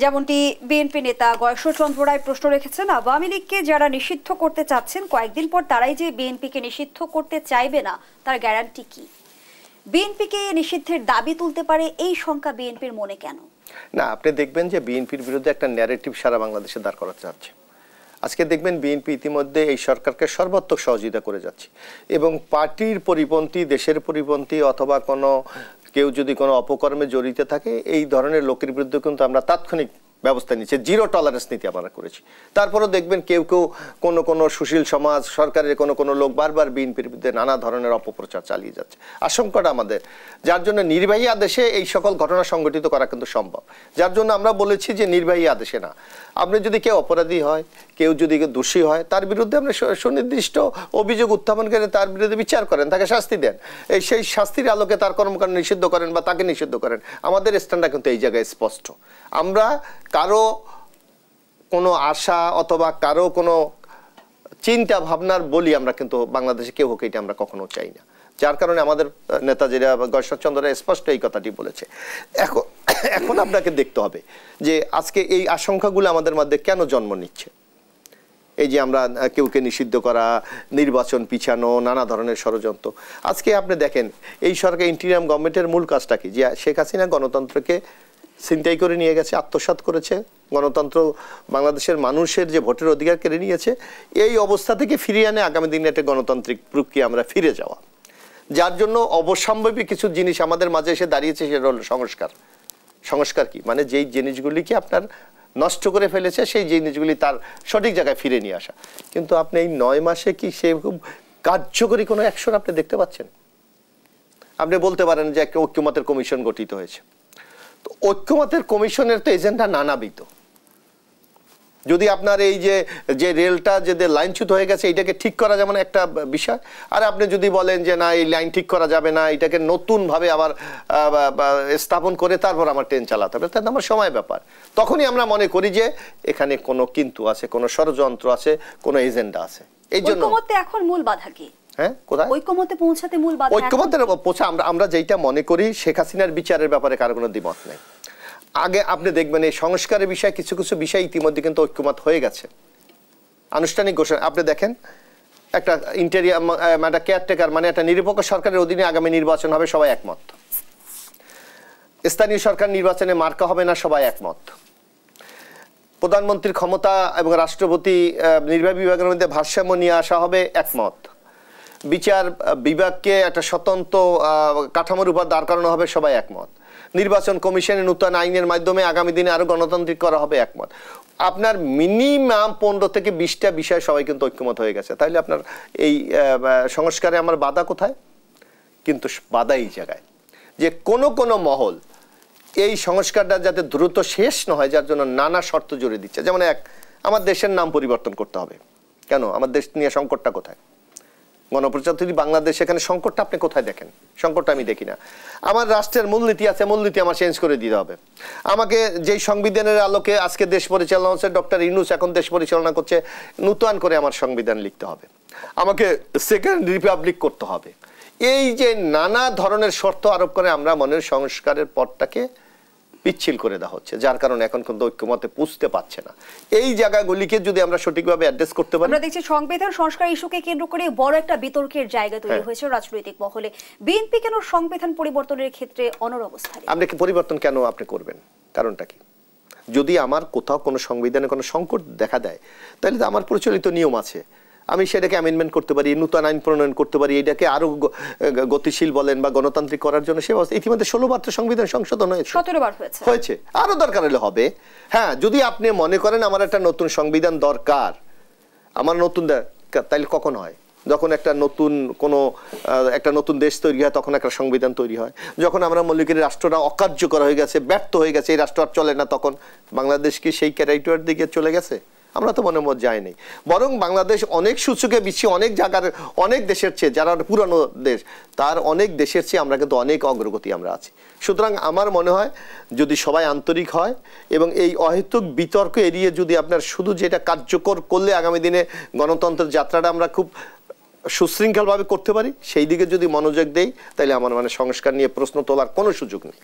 যেমনটি বিএনপি নেতা গয়েশ্বরচন্দ্র রায় প্রশ্ন রেখেছেন, আওয়ামী লীগকে যারা নিষিদ্ধ করতে চাচ্ছেন কয়েকদিন পর তারাই যে বিএনপিকে নিষিদ্ধ করতে চাইবে না তার গ্যারান্টি কি? বিএনপিকে নিষিদ্ধের দাবি তুলতে পারে এই শঙ্কা বিএনপির মনে কেন? না, আপনি দেখবেন যে বিএনপির বিরুদ্ধে একটা ন্যারেটিভ সারা বাংলাদেশে দাঁড় করাতে যাচ্ছে। আজকে দেখবেন বিএনপি ইতিমধ্যে এই সরকারকে সর্বাত্মক সহযোগিতা করে যাচ্ছে এবং পার্টির পরিপন্থী, দেশের পরিপন্থী অথবা কেউ যদি কোনো অপকর্মে জড়িত থাকে এই ধরনের লোকের বিরুদ্ধে কিন্তু আমরা তাৎক্ষণিক ব্যবস্থা নিচ্ছে, জিরো টলারেন্স নীতি আমরা করেছি। তারপরেও দেখবেন কেউ কোনো সুশীল সমাজ, সরকারের কোনো লোক বারবার বিএনপির বিরুদ্ধে নানা ধরনের অপপ্রচার চালিয়ে যাচ্ছে। আশঙ্কাটা আমাদের, যার জন্য নির্বাহী আদেশে এই সকল ঘটনা সংগঠিত করা কিন্তু সম্ভব। যার জন্য আমরা বলেছি যে নির্বাহী আদেশে না, আপনি যদি কেউ অপরাধী হয়, কেউ যদি দোষী হয়, তার বিরুদ্ধে আপনি সুনির্দিষ্ট অভিযোগ উত্থাপন করে তার বিরুদ্ধে বিচার করেন, তাকে শাস্তি দেন, সেই শাস্তির আলোকে তার কর্মকাণ্ড নিষিদ্ধ করেন বা তাকে নিষিদ্ধ করেন। আমাদের স্ট্যান্ডটা কিন্তু এই জায়গায় স্পষ্ট। আমরা কারো কোনো আশা অথবা কারো কোনো চিন্তা ভাবনার বলি আমরা কিন্তু বাংলাদেশে কেউ হোক এটা আমরা কখনো চাই না। যার কারণে আমাদের নেতা যেটা গয়েশ্বরচন্দ্র রায় স্পষ্ট এই কথাটি বলেছে। এখন আপনাকে দেখতে হবে যে আজকে এই আশঙ্কাগুলো আমাদের মধ্যে কেন জন্ম নিচ্ছে। এই যে আমরা কেউকে নিষিদ্ধ করা, নির্বাচন পিছানো, নানা ধরনের ষড়যন্ত্র। আজকে আপনি দেখেন এই সরকার ইন্টিরিয়াম গভর্নমেন্টের মূল কাজটা কি? যে শেখ হাসিনা গণতন্ত্রকে ছিনতাই করে নিয়ে গেছে, আত্মসাৎ করেছে, গণতন্ত্র বাংলাদেশের মানুষের যে ভোটের অধিকার কেড়ে নিয়েছে। এই অবস্থা থেকে ফিরিয়ে আনে আগামী দিনে একটা গণতান্ত্রিক প্রক্রিয়া আমরা ফিরে যাওয়া, যার জন্য অবশ্যম্ভাবী কিছু জিনিস আমাদের মাঝে এসে দাঁড়িয়েছে। সেটা হলো সংস্কার। সংস্কার কি মানে? যেই জিনিসগুলিকে আপনার নষ্ট করে ফেলেছে সেই জিনিসগুলি তার সঠিক জায়গায় ফিরে নিয়ে আসা। কিন্তু আপনি এই 9 মাসে কি সে খুব কার্যকরী কোনো অ্যাকশন আপনি দেখতে পাচ্ছেন? আপনি বলতে পারেন যে একটা ঐক্যমতের কমিশন গঠিত হয়েছে। তো ঐক্যমতের কমিশনের তো এজেন্ডা নানাবিধ। যদি আপনার এই যে রেলটা যে লাইনচ্যুত হয়ে গেছে এটাকে ঠিক করা যেমন একটা বিষয়, আর আপনি যদি বলেন যে না এই লাইন ঠিক করা যাবে না, এটাকে নতুনভাবে আবার স্থাপন করে তারপর আমার ট্রেন চালাতে হবে, তাহলে আমার সময় ব্যাপার। তখনই আমরা মনে করি যে এখানে কোনো কিন্তু আছে, কোনো ষড়যন্ত্র আছে, কোনো এজেন্ডা আছে। এই জন্য এখন মূল বাধা কি? হ্যাঁ, কোথায় ঐক্যমতে পৌঁছাতে মূল বাধা? ঐক্যমতের পৌঁছা আমরা যেটা মনে করি, শেখ হাসিনার বিচারের ব্যাপারে কারো কোনো দ্বিমত নেই। আগে আপনি দেখবেন এই সংস্কারের বিষয়ে কিছু বিষয় ইতিমধ্যে কিন্তু ঐক্যমত হয়ে গেছে, আনুষ্ঠানিক ঘোষণা। আপনি দেখেন একটা ইন্টেরিয়াম একটা কেয়ারটেকার মানে একটা নিরপেক্ষ সরকারের অধীনে আগামী নির্বাচন হবে, সবাই একমত। স্থানীয় সরকার নির্বাচনে মার্কা হবে না, সবাই একমত। প্রধানমন্ত্রীর ক্ষমতা এবং রাষ্ট্রপতি নির্বাহী বিভাগের মধ্যে ভারসাম্য নিয়ে আসা হবে, একমত। বিচার বিভাগকে একটা স্বতন্ত্র কাঠামোর উপর দাঁড় করানো হবে, সবাই একমত। নির্বাচন কমিশনের নতুন আইনের মাধ্যমে আগামী দিনে আরো গণতান্ত্রিক করা হবে, একমত। আপনার মিনিমাম 15 থেকে 20টা বিষয় সবাই কিন্তু ঐক্যমত হয়ে গেছে। তাহলে আপনার এই সংস্কারে আমার বাধা কোথায়? কিন্তু বাধা এই জায়গায় যে কোনো মহল এই সংস্কারটা যাতে দ্রুত শেষ না হয়, যার জন্য নানা শর্ত জুড়ে দিচ্ছে। যেমন আমার দেশের নাম পরিবর্তন করতে হবে। কেন? আমার দেশ নিয়ে সংকটটা কোথায়? গণপ্রজাতন্ত্রী বাংলাদেশ, এখানে সংকটটা আপনি কোথায় দেখেন? সংকটটা আমি দেখি না। আমার রাষ্ট্রের মূলনীতি আছে, মূলনীতি আমার চেঞ্জ করে দিতে হবে। আমাকে যেই সংবিধানের আলোকে আজকে দেশ পরিচালনা হচ্ছে, ডক্টর ইউনূস এখন দেশ পরিচালনা করছে, নূতন করে আমার সংবিধান লিখতে হবে। আমাকে সেকেন্ড রিপাবলিক করতে হবে। এই যে নানা ধরনের শর্ত আরোপ করে আমরা মনের সংস্কারের পথটাকে পিচ্ছিল করে দেওয়া হচ্ছে, যার কারণে এখন কিন্তু ঐক্যমতে পুষতে পারছে না। এই জায়গাগুলিকে যদি আমরা সঠিকভাবে অ্যাড্রেস করতে পারি। আমরা দেখছি সংবিধান সংস্কার ইস্যুকে কেন্দ্র করে বড় একটা বিতর্কের জায়গা তৈরি হয়েছে রাজনৈতিক মহলে। বিএনপি কেন সংবিধান পরিবর্তনের ক্ষেত্রে অনড় অবস্থায়? আপনি কি পরিবর্তন কেন আপনি করবেন? কারণটা কি? যদি আমার কোথাও কোনো সংবিধানে কোনো সংকট দেখা দেয়, তাহলে তো আমার প্রচলিত নিয়ম আছে, আমি সেটাকে অ্যামেন্ডমেন্ট করতে পারি, নতুন আইন প্রণয়ন করতে পারি, এটাকে আরো গতিশীল বলেন বা গণতান্ত্রিক করার জন্য। সে ইতিমধ্যে 16 বার সংবিধান সংশোধন হয়েছে, 17 বার হয়েছে, আরো দরকার হলে হবে। হ্যাঁ, যদি আপনি মনে করেন আমার একটা নতুন সংবিধান দরকার, আমার নতুন, তাইলে কখন হয়? যখন একটা নতুন দেশ তৈরি হয়, তখন একটা সংবিধান তৈরি হয়। যখন আমরা মৌলিকের রাষ্ট্রটা অকার্যকর হয়ে গেছে, ব্যর্থ হয়ে গেছে, এই রাষ্ট্র আর চলে না, তখন বাংলাদেশ কি সেই ক্যারাইটার দিকে চলে গেছে? আমরা তো মনে যায়নি। বরং বাংলাদেশ অনেক সূচকে বিশ্বে অনেক জায়গার অনেক দেশের চেয়ে, যারা পুরানো দেশ তার অনেক দেশের চেয়ে আমরা কিন্তু অনেক অগ্রগতি আমরা আছি। সুতরাং আমার মনে হয় যদি সবাই আন্তরিক হয় এবং এই অহেতুক বিতর্ক এড়িয়ে যদি আপনার শুধু যেটা কার্যকর করলে আগামী দিনে গণতন্ত্রের যাত্রাটা আমরা খুব সুশৃঙ্খলভাবে করতে পারি, সেই দিকে যদি মনোযোগ দেই, তাহলে আমার সংস্কার নিয়ে প্রশ্ন তোলার কোনো সুযোগ নেই।